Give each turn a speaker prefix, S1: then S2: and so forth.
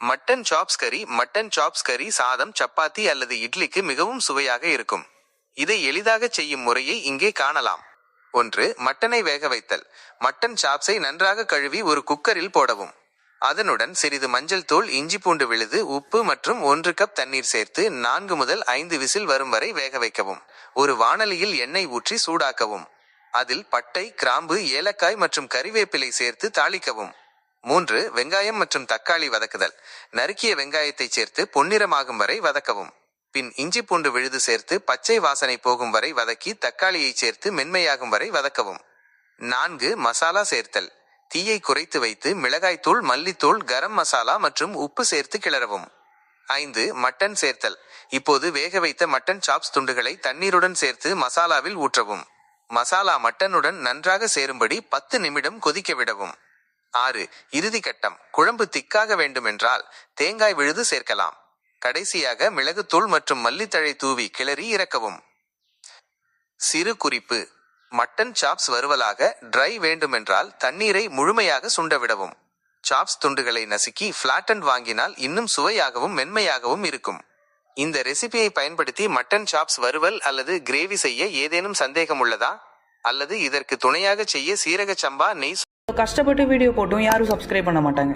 S1: Mutton chops கறி சாதம், சப்பாத்தி அல்லது இட்லிக்கு மிகவும் சுவையாக இருக்கும். இதை எளிதாக செய்யும் முறையை இங்கே காணலாம். 1. மட்டனை வேக வைத்தல். மட்டன் சாப்ஸை நன்றாக கழுவி ஒரு குக்கரில் போடவும். அதனுடன் சிறிது மஞ்சள் தூள், இஞ்சி பூண்டு விழுது, உப்பு மற்றும் 1 கப் தண்ணீர் சேர்த்து 4 முதல் 5 விசில் வரும் வரை வேக வைக்கவும். ஒரு வாணலியில் எண்ணெய் ஊற்றி சூடாக்கவும். அதில் பட்டை, கிராம்பு, ஏலக்காய் மற்றும் கறிவேப்பிலை சேர்த்து தாளிக்கவும். 3. வெங்காயம் மற்றும் தக்காளி வதக்குதல். நறுக்கிய வெங்காயத்தை சேர்த்து பொன்னிறமாகும் வரை வதக்கவும். பின் இஞ்சி பூண்டு விழுது சேர்த்து பச்சை வாசனை போகும் வரை வதக்கி தக்காளியை சேர்த்து மென்மையாகும் வரை வதக்கவும். 4. மசாலா சேர்த்தல். தீயை குறைத்து வைத்து மிளகாய்த்தூள், மல்லித்தூள், கரம் மசாலா மற்றும் உப்பு சேர்த்து கிளறவும். 5. மட்டன் சேர்த்தல். இப்போது வேக வைத்த மட்டன் சாப்ஸ் துண்டுகளை தண்ணீருடன் சேர்த்து மசாலாவில் ஊற்றவும். மசாலா மட்டனுடன் நன்றாக சேரும்படி 10 நிமிடம் கொதிக்க விடவும். 6. இறுதி கட்டம். குழம்பு திக்காக வேண்டுமென்றால் தேங்காய் விழுது சேர்க்கலாம். கடைசியாக மிளகுத்தூள் மற்றும் மல்லித்தழை தூவி கிளறி இறக்கவும். சிறு குறிப்பு: மட்டன் சாப்ஸ் வறுவலாக ட்ரை வேண்டுமென்றால் தண்ணீரை முழுமையாக சுண்டவிடவும். சாப்ஸ் துண்டுகளை நசுக்கி ஃபிளாட்டன்ட் வாங்கினால் இன்னும் சுவையாகவும் மென்மையாகவும் இருக்கும். இந்த ரெசிபியை பயன்படுத்தி மட்டன் சாப்ஸ் வறுவல் அல்லது கிரேவி செய்ய ஏதேனும் சந்தேகம் உள்ளதா? அல்லது இதற்கு துணையாக செய்ய சீரக சம்பா, நெய்
S2: கஷ்டப்பட்டு வீடியோ போட்டும் யாரும் சப்ஸ்கிரைப் பண்ண மாட்டாங்க.